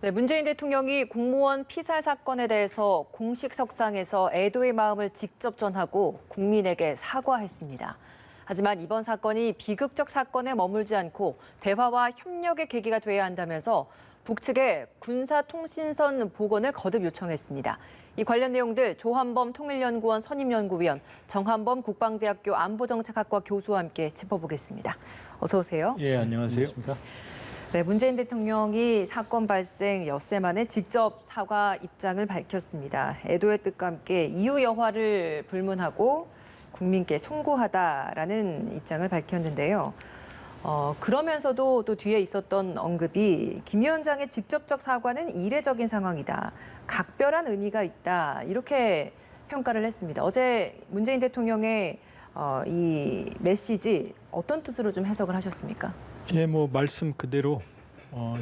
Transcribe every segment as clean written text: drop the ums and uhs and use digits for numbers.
네, 문재인 대통령이 공무원 피살 사건에 대해서 공식 석상에서 애도의 마음을 직접 전하고 국민에게 사과했습니다. 하지만 이번 사건이 비극적 사건에 머물지 않고 대화와 협력의 계기가 돼야 한다면서 북측에 군사통신선 복원을 거듭 요청했습니다. 이 관련 내용들 조한범 통일연구원 선임연구위원, 정한범 국방대학교 안보정책학과 교수와 함께 짚어보겠습니다. 어서 오세요. 예, 안녕하세요. 네, 문재인 대통령이 사건 발생 엿새 만에 직접 사과 입장을 밝혔습니다. 애도의 뜻과 함께 이유 여하를 불문하고 국민께 송구하다라는 입장을 밝혔는데요. 그러면서도 또 뒤에 있었던 언급이 김 위원장의 직접적 사과는 이례적인 상황이다. 각별한 의미가 있다. 이렇게 평가를 했습니다. 어제 문재인 대통령의 이 메시지 어떤 뜻으로 좀 해석을 하셨습니까? 예, 뭐 말씀 그대로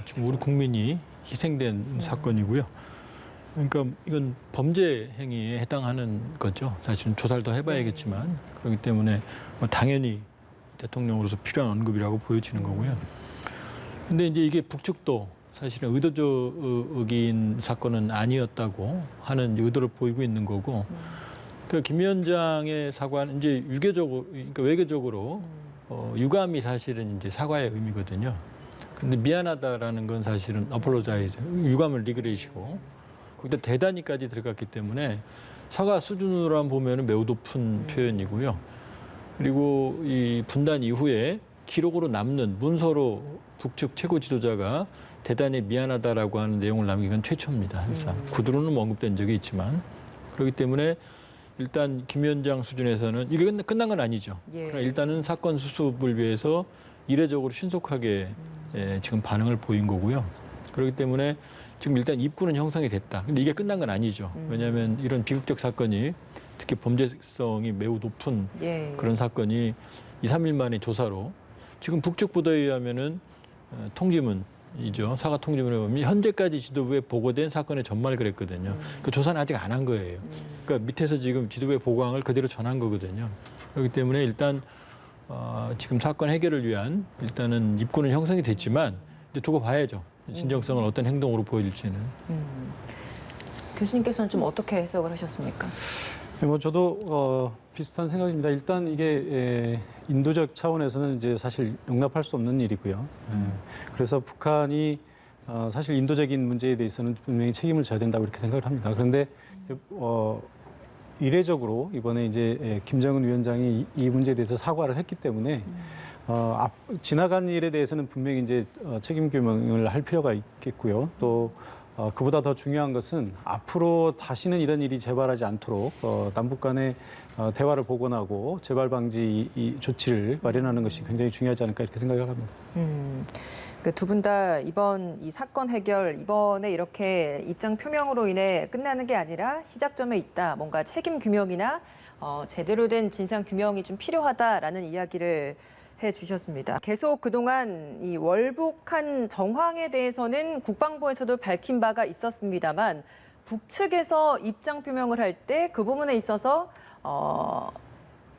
지금 우리 국민이 희생된 사건이고요. 그러니까 이건 범죄 행위에 해당하는 거죠. 사실은 조사를 더 해봐야겠지만 그렇기 때문에 당연히 대통령으로서 필요한 언급이라고 보여지는 거고요. 근데 이제 이게 북측도 사실은 의도적인 사건은 아니었다고 하는 의도를 보이고 있는 거고, 그 김 위원장의 사과는 이제 유교적으로, 그러니까 외교적으로 유감이 사실은 이제 사과의 의미거든요. 근데 미안하다라는 건 사실은 apologize, 유감을 리그레이시고, 거기다 대단히까지 들어갔기 때문에 사과 수준으로 보면은 매우 높은 표현이고요. 그리고 이 분단 이후에 기록으로 남는 문서로 북측 최고 지도자가 대단히 미안하다라고 하는 내용을 남긴 건 최초입니다. 항상 구두로는 언급된 적이 있지만, 그렇기 때문에 일단 김 위원장 수준에서는 이게 끝난 건 아니죠. 그러나 일단은 사건 수습을 위해서 이례적으로 신속하게 지금 반응을 보인 거고요. 그렇기 때문에 지금 일단 입구는 형성이 됐다. 근데 이게 끝난 건 아니죠. 왜냐하면 이런 비극적 사건이 특히 범죄성이 매우 높은 그런 사건이 2, 3일 만의 조사로 지금 북측 보도에 의하면은 통지문이죠. 사과 통지문에 보면 현재까지 지도부에 보고된 사건의 전말을 그랬거든요. 그 조사는 아직 안 한 거예요. 그러니까 밑에서 지금 지도부의 보고항을 그대로 전한 거거든요. 그렇기 때문에 일단 지금 사건 해결을 위한 일단은 입구는 형성이 됐지만 이제 두고 봐야죠. 진정성을 어떤 행동으로 보일지는. 교수님께서는 좀 어떻게 해석을 하셨습니까? 뭐 저도 비슷한 생각입니다. 일단 이게 인도적 차원에서는 이제 사실 용납할 수 없는 일이고요. 그래서 북한이 사실 인도적인 문제에 대해서는 분명히 책임을 져야 된다고 이렇게 생각을 합니다. 그런데 이례적으로 이번에 이제 김정은 위원장이 이 문제에 대해서 사과를 했기 때문에 지나간 일에 대해서는 분명히 이제 책임 규명을 할 필요가 있겠고요. 또 그보다 더 중요한 것은 앞으로 다시는 이런 일이 재발하지 않도록 남북 간의 대화를 복원하고 재발 방지 조치를 마련하는 것이 굉장히 중요하지 않을까 이렇게 생각을 합니다. 두 분 다 이번 이 사건 해결, 이번에 이렇게 입장 표명으로 인해 끝나는 게 아니라 시작점에 있다. 뭔가 책임 규명이나 제대로 된 진상 규명이 좀 필요하다라는 이야기를 해주셨습니다. 계속 그동안 이 월북한 정황에 대해서는 국방부에서도 밝힌 바가 있었습니다만 북측에서 입장 표명을 할 때 그 부분에 있어서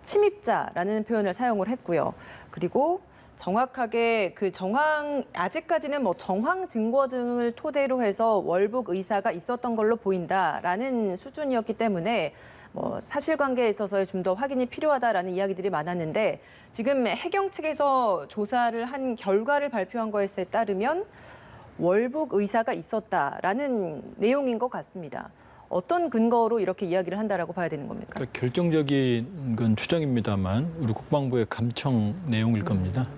침입자라는 표현을 사용을 했고요. 그리고 정확하게 그 정황, 아직까지는 뭐 정황 증거 등을 토대로 해서 월북 의사가 있었던 걸로 보인다라는 수준이었기 때문에 뭐 사실관계에 있어서의 좀 더 확인이 필요하다라는 이야기들이 많았는데 지금 해경 측에서 조사를 한 결과를 발표한 것에 따르면 월북 의사가 있었다라는 내용인 것 같습니다. 어떤 근거로 이렇게 이야기를 한다라고 봐야 되는 겁니까? 그러니까 결정적인 건 추정입니다만 우리 국방부의 감청 내용일 겁니다.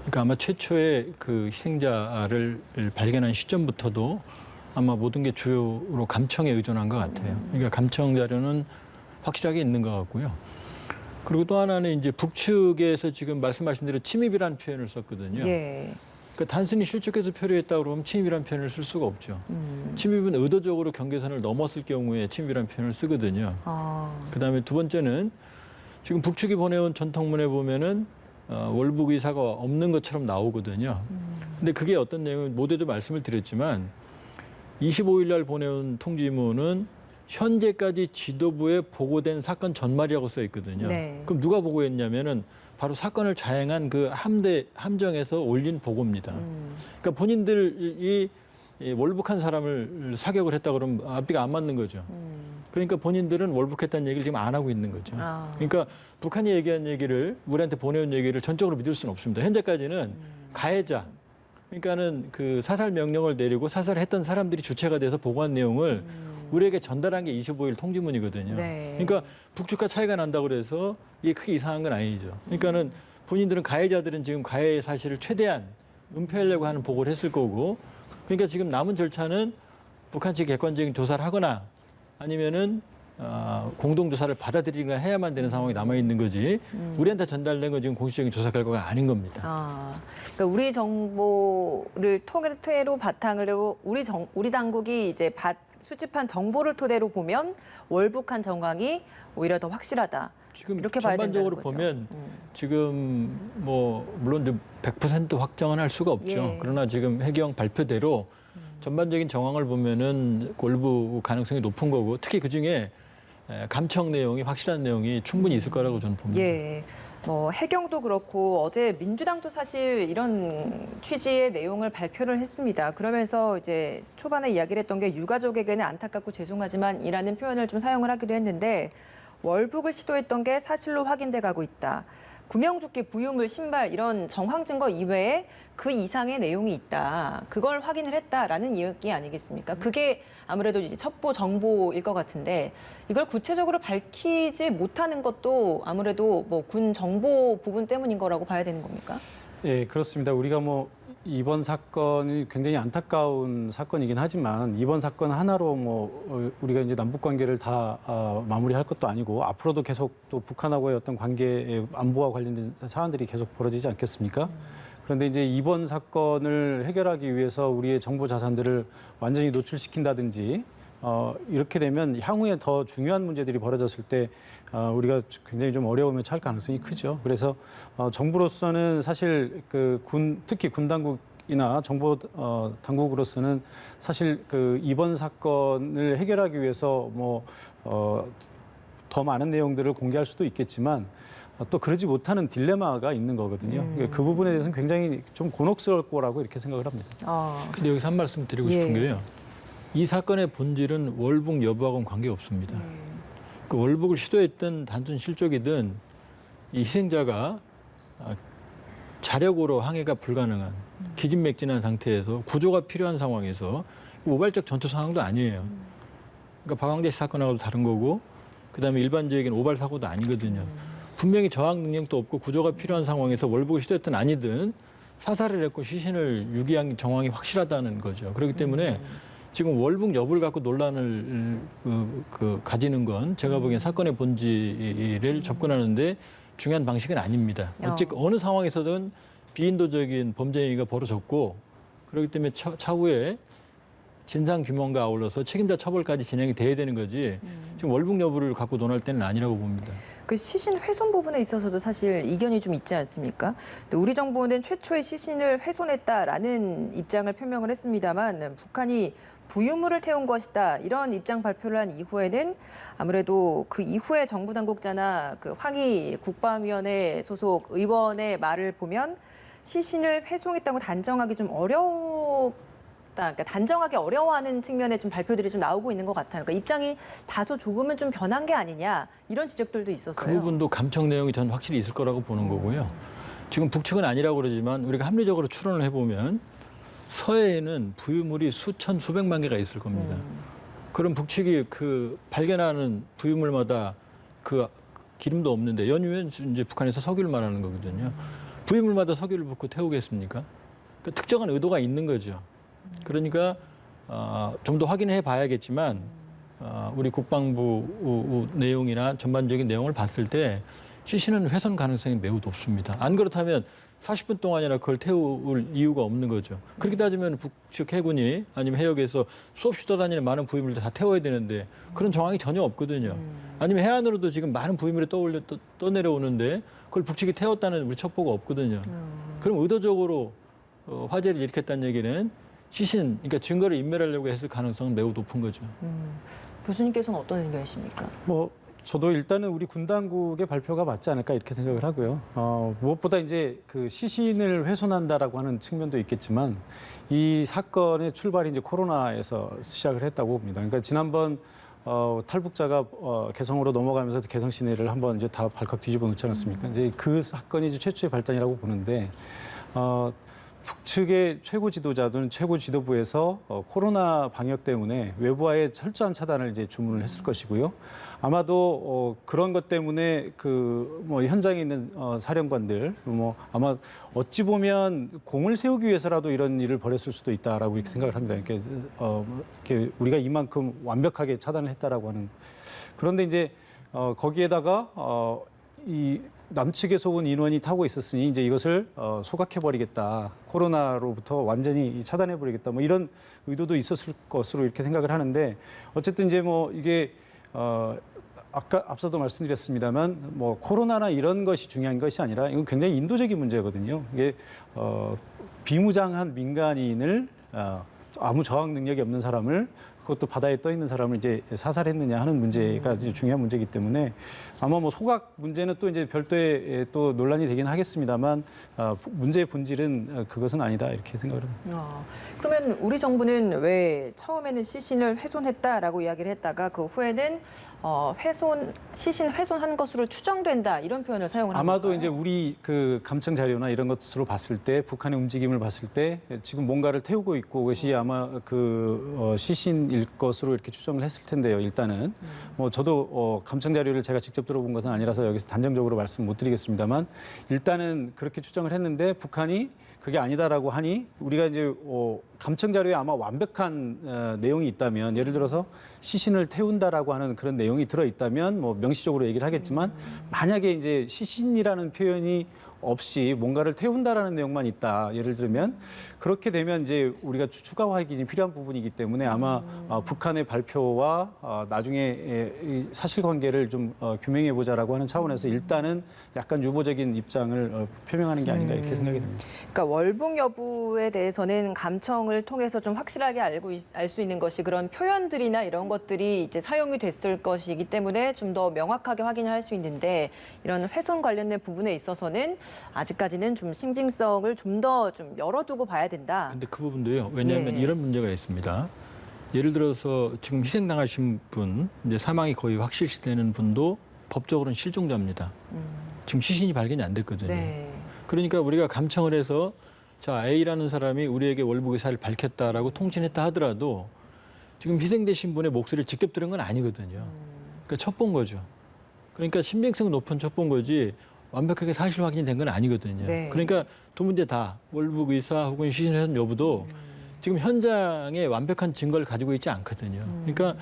그러니까 아마 최초의 그 희생자를 발견한 시점부터도 아마 모든 게 주요로 감청에 의존한 것 같아요. 그러니까 감청 자료는 확실하게 있는 것 같고요. 그리고 또 하나는 이제 북측에서 지금 말씀하신 대로 침입이라는 표현을 썼거든요. 그러니까 단순히 실족해서 표류했다고 그러면 침입이라는 표현을 쓸 수가 없죠. 침입은 의도적으로 경계선을 넘었을 경우에 침입이라는 표현을 쓰거든요. 그다음에 두 번째는 지금 북측이 보내온 전통문에 보면은 월북 의사가 없는 것처럼 나오거든요. 근데 그게 어떤 내용은 모두도 말씀을 드렸지만 25일 날 보내온 통지문은 현재까지 지도부에 보고된 사건 전말이라고 써 있거든요. 그럼 누가 보고했냐면은 바로 사건을 자행한 그 함정에서 올린 보고입니다. 그러니까 본인들이 이 월북한 사람을 사격을 했다 그러면 앞뒤가 안 맞는 거죠. 그러니까 본인들은 월북했다는 얘기를 지금 안 하고 있는 거죠. 그러니까 북한이 얘기한 얘기를 우리한테 보내온 얘기를 전적으로 믿을 수는 없습니다. 현재까지는 가해자, 그러니까는 그 사살 명령을 내리고 사살했던 사람들이 주체가 돼서 보고한 내용을 우리에게 전달한 게 25일 통지문이거든요. 네. 그러니까 북측과 차이가 난다고 그래서 이게 크게 이상한 건 아니죠. 그러니까는 본인들은 가해자들은 지금 가해 사실을 최대한 은폐하려고 하는 보고를 했을 거고, 그러니까 지금 남은 절차는 북한 측이 객관적인 조사를 하거나 아니면은 공동 조사를 받아들이거나 해야만 되는 상황이 남아 있는 거지. 우리한테 전달된 건 지금 공식적인 조사 결과가 아닌 겁니다. 그러니까 우리 정보를 토대로 바탕으로 우리 당국이 이제 수집한 정보를 토대로 보면 월북한 정황이 오히려 더 확실하다. 지금 이렇게 봐야 전반적으로 된다는 거죠. 보면 지금 뭐 물론 이제 100% 확정은 할 수가 없죠. 예. 그러나 지금 해경 발표대로 전반적인 정황을 보면은 월북 가능성이 높은 거고, 특히 그 중에 감청 내용이 확실한 내용이 충분히 있을 거라고 저는 봅니다. 예, 뭐 해경도 그렇고 어제 민주당도 사실 이런 취지의 내용을 발표를 했습니다. 그러면서 이제 초반에 이야기를 했던 게 유가족에게는 안타깝고 죄송하지만이라는 표현을 좀 사용을 하기도 했는데, 월북을 시도했던 게 사실로 확인돼 가고 있다. 구명조끼, 부유물, 신발 이런 정황 증거 이외에 그 이상의 내용이 있다. 그걸 확인을 했다라는 이야기 아니겠습니까? 그게 아무래도 이제 첩보 정보일 것 같은데, 이걸 구체적으로 밝히지 못하는 것도 아무래도 뭐 군 정보 부분 때문인 거라고 봐야 되는 겁니까? 예, 그렇습니다. 우리가 뭐 이번 사건이 굉장히 안타까운 사건이긴 하지만 이번 사건 하나로 뭐 우리가 이제 남북 관계를 다 마무리할 것도 아니고 앞으로도 계속 또 북한하고의 어떤 관계의 안보와 관련된 사안들이 계속 벌어지지 않겠습니까? 그런데 이제 이번 사건을 해결하기 위해서 우리의 정보 자산들을 완전히 노출시킨다든지 이렇게 되면 향후에 더 중요한 문제들이 벌어졌을 때 우리가 굉장히 좀 어려움에 처할 가능성이 크죠. 그래서 정부로서는 사실 특히 군 당국이나 정보 당국으로서는 사실 이번 사건을 해결하기 위해서 더 많은 내용들을 공개할 수도 있겠지만 또 그러지 못하는 딜레마가 있는 거거든요. 그 부분에 대해서는 굉장히 좀 곤혹스러울 거라고 이렇게 생각을 합니다. 근데 여기서 한 말씀 드리고 싶은 게요. 이 사건의 본질은 월북 여부하고는 관계없습니다. 그 월북을 시도했던 단순 실족이든 이 희생자가 자력으로 항해가 불가능한 기진맥진한 상태에서 구조가 필요한 상황에서 우발적 전투 상황도 아니에요. 그러니까 박광재 씨 사건하고도 다른 거고, 그다음에 일반적인 오발 사고도 아니거든요. 분명히 저항 능력도 없고 구조가 필요한 상황에서 월북을 시도했든 아니든 사살을 했고 시신을 유기한 정황이 확실하다는 거죠. 그렇기 때문에 지금 월북 여부를 갖고 논란을 가지는 건 제가 보기엔 사건의 본질을 접근하는데 중요한 방식은 아닙니다. 어느 상황에서든 비인도적인 범죄 행위가 벌어졌고, 그렇기 때문에 차후에 진상 규명과 아울러서 책임자 처벌까지 진행이 돼야 되는 거지, 지금 월북 여부를 갖고 논할 때는 아니라고 봅니다. 그 시신 훼손 부분에 있어서도 사실 이견이 좀 있지 않습니까? 우리 정부는 최초의 시신을 훼손했다라는 입장을 표명을 했습니다만, 북한이 부유물을 태운 것이다 이런 입장 발표를 한 이후에는 아무래도 그 이후에 정부 당국자나 그 황희 국방위원회 소속 의원의 말을 보면 시신을 훼손했다고 단정하기 좀 어렵다. 그러니까 단정하기 어려워하는 측면의 좀 발표들이 좀 나오고 있는 것 같아요. 그러니까 입장이 다소 조금은 좀 변한 게 아니냐 이런 지적들도 있었어요. 그 부분도 감청 내용이 저는 확실히 있을 거라고 보는 거고요. 지금 북측은 아니라고 그러지만 우리가 합리적으로 추론을 해보면 서해에는 부유물이 수천 수백만 개가 있을 겁니다. 그럼 북측이 그 발견하는 부유물마다 그 기름도 없는데 연유엔 이제 북한에서 석유를 말하는 거거든요. 부유물마다 석유를 붓고 태우겠습니까? 그러니까 특정한 의도가 있는 거죠. 그러니까 좀 더 확인해 봐야겠지만 우리 국방부 내용이나 전반적인 내용을 봤을 때 시신은 훼손 가능성이 매우 높습니다. 안 그렇다면 40분 동안이나 그걸 태울 이유가 없는 거죠. 그렇게 따지면 북측 해군이 아니면 해역에서 수없이 떠다니는 많은 부유물들 다 태워야 되는데 그런 정황이 전혀 없거든요. 아니면 해안으로도 지금 많은 부유물이 떠내려오는데 그걸 북측이 태웠다는 우리 첩보가 없거든요. 그럼 의도적으로 화재를 일으켰다는 얘기는 시신, 그러니까 증거를 인멸하려고 했을 가능성은 매우 높은 거죠. 교수님께서는 어떤 의견이십니까? 저도 일단은 우리 군 당국의 발표가 맞지 않을까 이렇게 생각을 하고요. 무엇보다 이제 그 시신을 훼손한다라고 하는 측면도 있겠지만 이 사건의 출발이 이제 코로나에서 시작을 했다고 봅니다. 그러니까 지난번 탈북자가 개성으로 넘어가면서 개성 시내를 한번 이제 다 발칵 뒤집어 놓지 않았습니까? 이제 그 사건이 이제 최초의 발단이라고 보는데 북측의 최고 지도자들은 최고 지도부에서 코로나 방역 때문에 외부와의 철저한 차단을 이제 주문을 했을 것이고요. 아마도 그런 것 때문에 그 뭐 현장에 있는 사령관들 뭐 아마 어찌 보면 공을 세우기 위해서라도 이런 일을 벌였을 수도 있다라고 이렇게 생각을 합니다. 이렇게 우리가 이만큼 완벽하게 차단을 했다라고 하는. 그런데 이제 거기에다가 이 남측에서 온 인원이 타고 있었으니 이제 이것을 소각해버리겠다. 코로나로부터 완전히 차단해버리겠다. 뭐 이런 의도도 있었을 것으로 이렇게 생각을 하는데 어쨌든 이제 뭐 이게 아까 앞서도 말씀드렸습니다만 뭐 코로나나 이런 것이 중요한 것이 아니라 이건 굉장히 인도적인 문제거든요. 이게 비무장한 민간인을 아무 저항 능력이 없는 사람을 그것도 바다에 떠 있는 사람을 이제 사살했느냐 하는 문제가 이제 중요한 문제이기 때문에 아마 뭐 소각 문제는 또 이제 별도의 또 논란이 되긴 하겠습니다만 문제의 본질은 그것은 아니다 이렇게 생각을 합니다. 그러면 우리 정부는 왜 처음에는 시신을 훼손했다라고 이야기를 했다가 그 후에는 시신 훼손한 것으로 추정된다 이런 표현을 사용을 합니까? 아마도 이제 우리 그 감청 자료나 이런 것으로 봤을 때 북한의 움직임을 봤을 때 지금 뭔가를 태우고 있고 그것이 아마 그 시신일 것으로 이렇게 추정을 했을 텐데요. 일단은 뭐 저도 감청 자료를 제가 직접 들어본 것은 아니라서 여기서 단정적으로 말씀 못 드리겠습니다만 일단은 그렇게 추정을 했는데 북한이 그게 아니다라고 하니 우리가 이제 감청 자료에 아마 완벽한 내용이 있다면 예를 들어서 시신을 태운다라고 하는 그런 내용이 들어 있다면 뭐 명시적으로 얘기를 하겠지만 만약에 이제 시신이라는 표현이 없이 뭔가를 태운다라는 내용만 있다. 예를 들면 그렇게 되면 이제 우리가 추가 확인이 필요한 부분이기 때문에 아마 북한의 발표와 나중에 이 사실관계를 좀 규명해 보자라고 하는 차원에서 일단은 약간 유보적인 입장을 표명하는 게 아닌가 이렇게 생각이 듭니다. 그러니까 월북 여부에 대해서는 감청을 통해서 좀 확실하게 알 수 있는 것이 그런 표현들이나 이런 것들이 이제 사용이 됐을 것이기 때문에 좀 더 명확하게 확인을 할 수 있는데 이런 훼손 관련된 부분에 있어서는 아직까지는 좀 신빙성을 좀 더 좀 열어두고 봐야 된다. 근데 그 부분도요. 왜냐하면 이런 문제가 있습니다. 예를 들어서 지금 희생당하신 분, 이제 사망이 거의 확실시되는 분도 법적으로는 실종자입니다. 지금 시신이 발견이 안 됐거든요. 네. 그러니까 우리가 감청을 해서 자 A라는 사람이 우리에게 월북 의사를 밝혔다라고 통신했다 하더라도 지금 희생되신 분의 목소리를 직접 들은 건 아니거든요. 그러니까 첩본 거죠. 그러니까 신빙성 높은 첩본 거지 완벽하게 사실 확인이 된 건 아니거든요. 네. 그러니까 두 문제 다 월북 의사 혹은 시신 훼손 여부도 지금 현장에 완벽한 증거를 가지고 있지 않거든요. 그러니까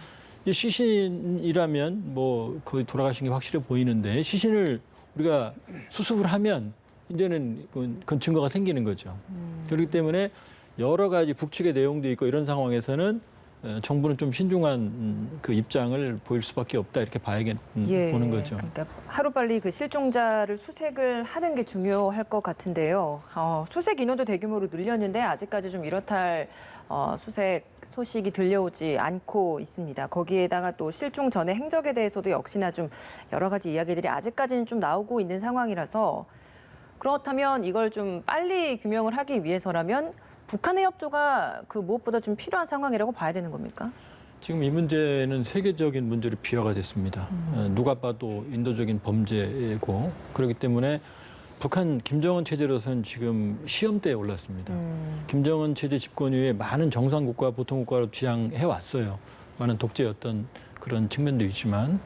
이 시신이라면 뭐 거의 돌아가신 게 확실해 보이는데 시신을 우리가 수습을 하면 이제는 그건 증거가 생기는 거죠. 그렇기 때문에 여러 가지 북측의 내용도 있고 이런 상황에서는 정부는 좀 신중한 그 입장을 보일 수밖에 없다 이렇게 보는 거죠. 그러니까 하루빨리 그 실종자를 수색을 하는 게 중요할 것 같은데요. 수색 인원도 대규모로 늘렸는데 아직까지 좀 이렇다 할 수색 소식이 들려오지 않고 있습니다. 거기에다가 또 실종 전의 행적에 대해서도 역시나 좀 여러 가지 이야기들이 아직까지는 좀 나오고 있는 상황이라서 그렇다면 이걸 좀 빨리 규명을 하기 위해서라면 북한의 협조가 그 무엇보다 좀 필요한 상황이라고 봐야 되는 겁니까? 지금 이 문제는 세계적인 문제로 비화가 됐습니다. 누가 봐도 인도적인 범죄고 그렇기 때문에 북한 김정은 체제로서는 지금 시험대에 올랐습니다. 김정은 체제 집권 이후에 많은 정상국가, 보통국가로 지향해 왔어요. 많은 독재였던 그런 측면도 있지만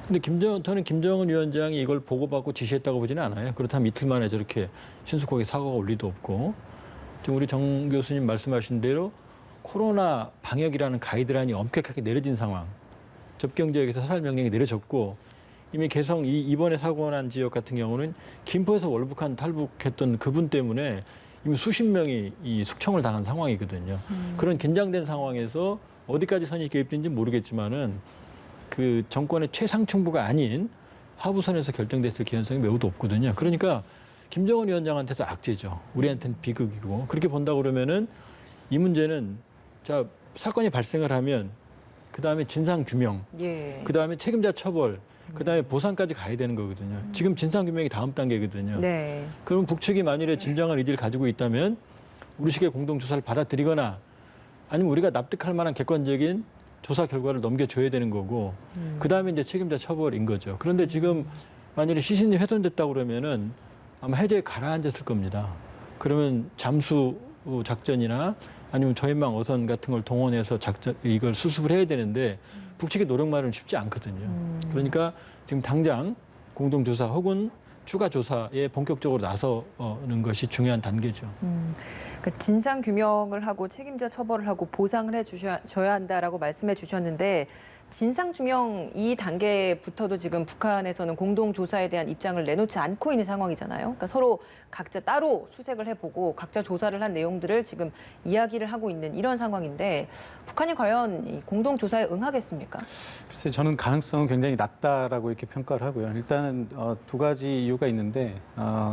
근데 저는 김정은 위원장이 이걸 보고받고 지시했다고 보지는 않아요. 그렇다면 이틀 만에 저렇게 신속하게 사과가 올 리도 없고 지금 우리 정 교수님 말씀하신 대로 코로나 방역이라는 가이드라인이 엄격하게 내려진 상황. 접경 지역에서 사살 명령이 내려졌고 이미 개성 이번에 사고 난 지역 같은 경우는 김포에서 월북한 탈북했던 그분 때문에 이미 수십 명이 이 숙청을 당한 상황이거든요. 그런 긴장된 상황에서 어디까지 선이 개입된지 모르겠지만은 그 정권의 최상층부가 아닌 하부선에서 결정됐을 개연성이 매우 높거든요. 그러니까 김정은 위원장한테도 악재죠. 우리한테는 비극이고 그렇게 본다 그러면은 이 문제는 자 사건이 발생을 하면 그 다음에 진상 규명, 그 다음에 책임자 처벌 그다음에 보상까지 가야 되는 거거든요. 지금 진상규명이 다음 단계거든요. 네. 그럼 북측이 만일에 진정한 의지를 가지고 있다면 우리식의 공동조사를 받아들이거나 아니면 우리가 납득할 만한 객관적인 조사 결과를 넘겨줘야 되는 거고 그다음에 이제 책임자 처벌인 거죠. 그런데 지금 만일에 시신이 훼손됐다고 그러면은 아마 해저에 가라앉았을 겁니다. 그러면 잠수 작전이나 아니면 저인망 어선 같은 걸 동원해서 이걸 수습을 해야 되는데 북측의 노력만은 쉽지 않거든요. 그러니까 지금 당장 공동조사 혹은 추가 조사에 본격적으로 나서는 것이 중요한 단계죠. 그러니까 진상 규명을 하고 책임자 처벌을 하고 보상을 해줘야 한다라고 말씀해 주셨는데 진상 규명 이 단계부터도 지금 북한에서는 공동 조사에 대한 입장을 내놓지 않고 있는 상황이잖아요. 그러니까 서로 각자 따로 수색을 해보고 각자 조사를 한 내용들을 지금 이야기를 하고 있는 이런 상황인데 북한이 과연 이 공동 조사에 응하겠습니까? 글쎄 저는 가능성은 굉장히 낮다라고 이렇게 평가를 하고요. 일단은 두 가지 이유가 있는데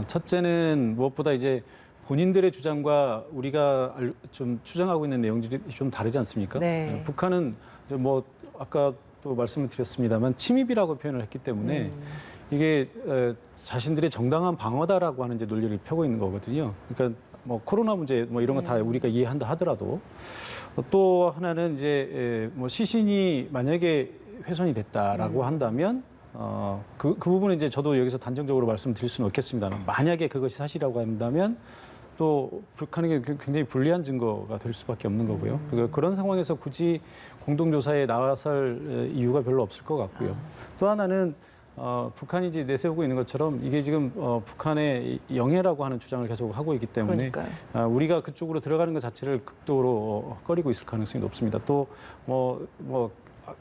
첫째는 무엇보다 이제 본인들의 주장과 우리가 좀 추정하고 있는 내용들이 좀 다르지 않습니까? 네. 북한은 뭐 아까 또 말씀을 드렸습니다만 침입이라고 표현을 했기 때문에 이게 자신들의 정당한 방어다라고 하는 이제 논리를 펴고 있는 거거든요. 그러니까 뭐 코로나 문제 뭐 이런 거 다 우리가 이해한다 하더라도 또 하나는 이제 뭐 시신이 만약에 훼손이 됐다라고 한다면 그 부분은 이제 저도 여기서 단정적으로 말씀드릴 수는 없겠습니다만 만약에 그것이 사실이라고 한다면 또 북한에게 굉장히 불리한 증거가 될 수밖에 없는 거고요. 그런 상황에서 굳이 공동조사에 나설 이유가 별로 없을 것 같고요. 또 하나는 북한이 이제 내세우고 있는 것처럼 이게 지금 북한의 영해라고 하는 주장을 계속 하고 있기 때문에 우리가 그쪽으로 들어가는 것 자체를 극도로 꺼리고 있을 가능성이 높습니다. 또 뭐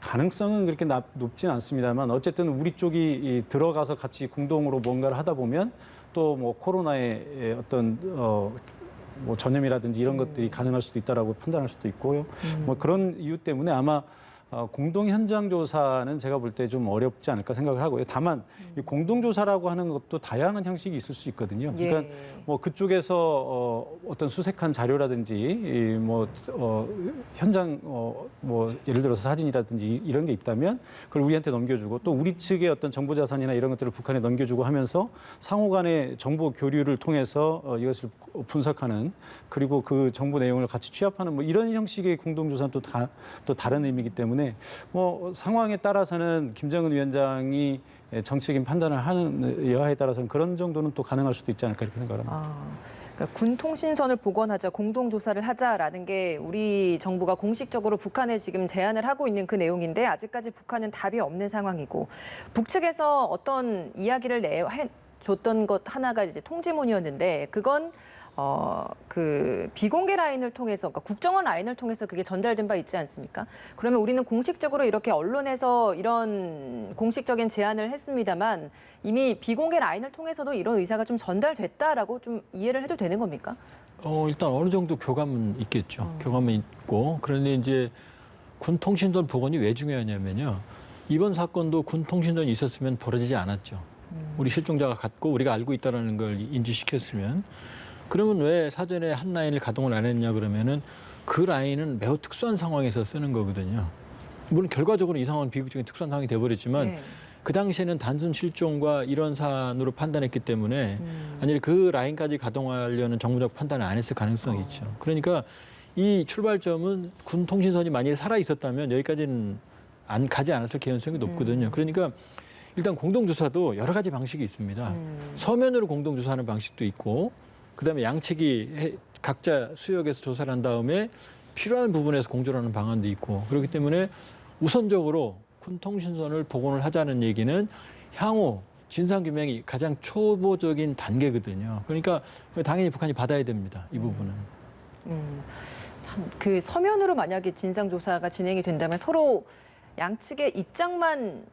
가능성은 그렇게 높지는 않습니다만 어쨌든 우리 쪽이 들어가서 같이 공동으로 뭔가를 하다 보면 또 뭐 코로나의 어떤 뭐 전염이라든지 이런 것들이 가능할 수도 있다라고 판단할 수도 있고요. 뭐 그런 이유 때문에 아마 공동 현장 조사는 제가 볼 때 좀 어렵지 않을까 생각을 하고요. 다만 이 공동 조사라고 하는 것도 다양한 형식이 있을 수 있거든요. 그러니까 뭐 그쪽에서 어떤 수색한 자료라든지 뭐 현장 뭐 예를 들어서 사진이라든지 이런 게 있다면 그걸 우리한테 넘겨주고 또 우리 측의 어떤 정보 자산이나 이런 것들을 북한에 넘겨주고 하면서 상호간의 정보 교류를 통해서 이것을 분석하는 그리고 그 정보 내용을 같이 취합하는 뭐 이런 형식의 공동 조사는 또 다른 의미이기 때문에 뭐 상황에 따라서는 김정은 위원장이 정치적인 판단을 하는 여하에 따라서는 그런 정도는 또 가능할 수도 있지 않을까 이렇게 생각합니다. 그러니까 군 통신선을 복원하자, 공동 조사를 하자라는 게 우리 정부가 공식적으로 북한에 지금 제안을 하고 있는 그 내용인데 아직까지 북한은 답이 없는 상황이고 북측에서 어떤 이야기를 줬던 것 하나가 이제 통지문이었는데 그건 그 비공개 라인을 통해서, 그러니까 국정원 라인을 통해서 그게 전달된 바 있지 않습니까? 그러면 우리는 공식적으로 이렇게 언론에서 이런 공식적인 제안을 했습니다만 이미 비공개 라인을 통해서도 이런 의사가 좀 전달됐다라고 좀 이해를 해도 되는 겁니까? 일단 어느 정도 교감은 있겠죠. 교감은 있고 그런데 이제 군 통신선 복원이 왜 중요하냐면요. 이번 사건도 군 통신선이 있었으면 벌어지지 않았죠. 우리 실종자가 갔고 우리가 알고 있다는 걸 인지시켰으면. 그러면 왜 사전에 한 라인을 가동을 안 했냐 그러면은 그 라인은 매우 특수한 상황에서 쓰는 거거든요. 물론 결과적으로 이 상황은 비극적인 특수한 상황이 돼버렸지만 그 당시에는 단순 실종과 이런 사안으로 판단했기 때문에 만약에 그 라인까지 가동하려는 정무적 판단을 안 했을 가능성이 있죠. 그러니까 이 출발점은 군 통신선이 만약에 살아 있었다면 여기까지는 안 가지 않았을 개연성이 높거든요. 그러니까 일단 공동조사도 여러 가지 방식이 있습니다. 서면으로 공동조사하는 방식도 있고 그다음에 양측이 각자 수역에서 조사를 한 다음에 필요한 부분에서 공조하는 방안도 있고 그렇기 때문에 우선적으로 군 통신선을 복원을 하자는 얘기는 향후 진상규명이 가장 초보적인 단계거든요. 그러니까 당연히 북한이 받아야 됩니다. 이 부분은. 참, 그 서면으로 만약에 진상조사가 진행이 된다면 서로 양측의 입장만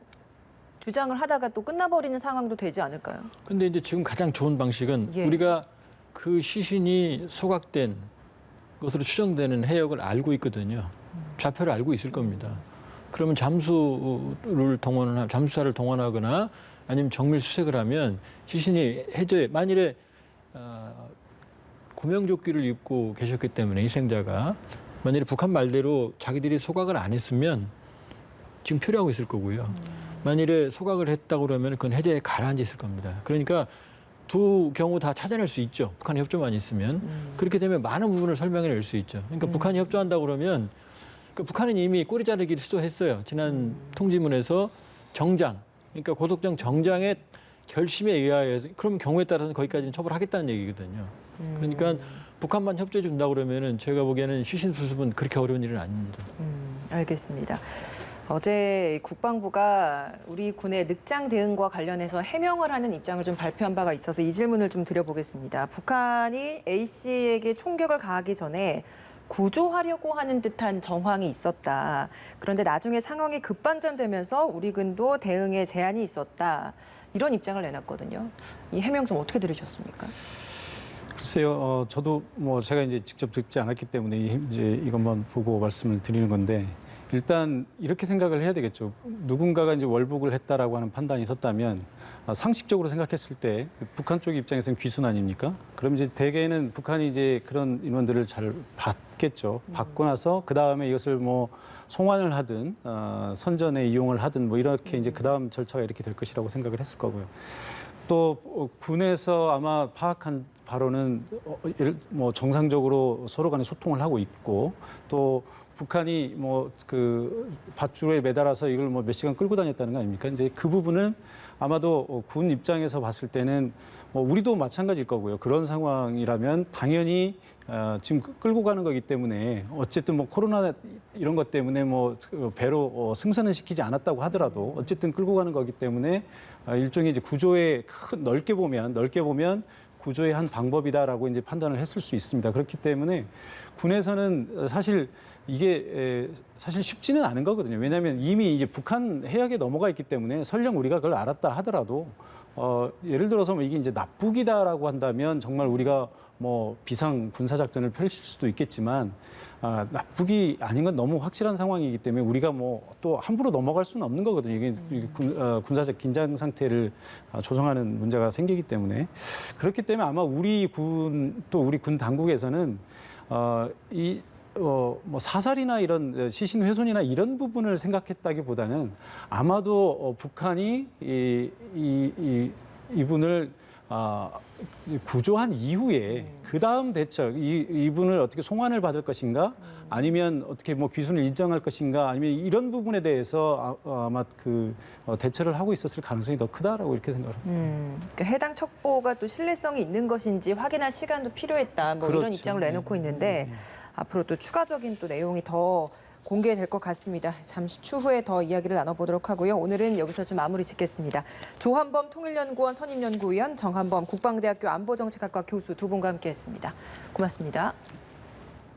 주장을 하다가 또 끝나버리는 상황도 되지 않을까요? 근데 이제 지금 가장 좋은 방식은 우리가 그 시신이 소각된 것으로 추정되는 해역을 알고 있거든요. 좌표를 알고 있을 겁니다. 그러면 잠수사를 동원하거나 아니면 정밀 수색을 하면 시신이 해저에 만일에 구명조끼를 입고 계셨기 때문에 희생자가 만일에 북한 말대로 자기들이 소각을 안 했으면 지금 표류하고 있을 거고요. 만일에 소각을 했다고 그러면 그건 해제에 가라앉았을 겁니다. 그러니까 두 경우 다 찾아낼 수 있죠. 북한의 협조만 있으면. 그렇게 되면 많은 부분을 설명해낼 수 있죠. 그러니까 북한이 협조한다고 그러면 북한은 이미 꼬리 자르기를 시도했어요. 지난 통지문에서 정장, 그러니까 고속정 정장의 결심에 의하여서 그럼 경우에 따라서는 거기까지는 처벌하겠다는 얘기거든요. 그러니까 북한만 협조해 준다고 그러면은 제가 보기에는 시신수습은 그렇게 어려운 일은 아닙니다. 알겠습니다. 어제 국방부가 우리 군의 늑장 대응과 관련해서 해명을 하는 입장을 좀 발표한 바가 있어서 이 질문을 좀 드려보겠습니다. 북한이 A씨에게 총격을 가하기 전에 구조하려고 하는 듯한 정황이 있었다. 그런데 나중에 상황이 급반전되면서 우리 군도 대응에 제한이 있었다. 이런 입장을 내놨거든요. 이 해명 좀 어떻게 들으셨습니까? 글쎄요, 저도 뭐 제가 이제 직접 듣지 않았기 때문에 이제 이것만 보고 말씀을 드리는 건데 일단 이렇게 생각을 해야 되겠죠. 누군가가 이제 월북을 했다라고 하는 판단이 섰다면 상식적으로 생각했을 때 북한 쪽 입장에서는 귀순 아닙니까? 그럼 이제 대개는 북한이 이제 그런 인원들을 잘 받겠죠. 받고 나서 그 다음에 이것을 뭐 송환을 하든 선전에 이용을 하든 뭐 이렇게 이제 그 다음 절차가 이렇게 될 것이라고 생각을 했을 거고요. 또 군에서 아마 파악한 바로는 뭐 정상적으로 서로 간에 소통을 하고 있고 또 북한이 뭐 그 밧줄에 매달아서 이걸 뭐 몇 시간 끌고 다녔다는 거 아닙니까? 이제 그 부분은 아마도 군 입장에서 봤을 때는 뭐 우리도 마찬가지일 거고요. 그런 상황이라면 당연히 지금 끌고 가는 거기 때문에 어쨌든 뭐 코로나 이런 것 때문에 뭐 배로 승선은 시키지 않았다고 하더라도 어쨌든 끌고 가는 거기 때문에 일종의 이제 구조에 넓게 보면 구조의 한 방법이다라고 이제 판단을 했을 수 있습니다. 그렇기 때문에 군에서는 사실 이게 사실 쉽지는 않은 거거든요. 왜냐하면 이미 이제 북한 해역에 넘어가 있기 때문에 설령 우리가 그걸 알았다 하더라도 예를 들어서 뭐 이게 이제 납북이다라고 한다면 정말 우리가 뭐 비상 군사 작전을 펼칠 수도 있겠지만 납북이 아닌 건 너무 확실한 상황이기 때문에 우리가 뭐 또 함부로 넘어갈 수는 없는 거거든요. 이게 군사적 긴장 상태를 조성하는 문제가 생기기 때문에 그렇기 때문에 아마 우리 군 또 우리 군 당국에서는 뭐 사살이나 이런 시신 훼손이나 이런 부분을 생각했다기보다는 아마도 북한이 이분을 구조한 이후에 그 다음 대처 이분을 어떻게 송환을 받을 것인가 아니면 어떻게 뭐 귀순을 인정할 것인가 아니면 이런 부분에 대해서 아마 그 대처를 하고 있었을 가능성이 더 크다라고 이렇게 생각합니다. 그러니까 해당 첩보가 또 신뢰성이 있는 것인지 확인할 시간도 필요했다. 뭐 그렇죠. 이런 입장을 내놓고 있는데 앞으로 또 추가적인 또 내용이 더 공개될 것 같습니다. 잠시 추후에 더 이야기를 나눠보도록 하고요. 오늘은 여기서 좀 마무리 짓겠습니다. 조한범 통일연구원 선임연구위원, 정한범 국방대학교 안보정책학과 교수 두 분과 함께했습니다. 고맙습니다.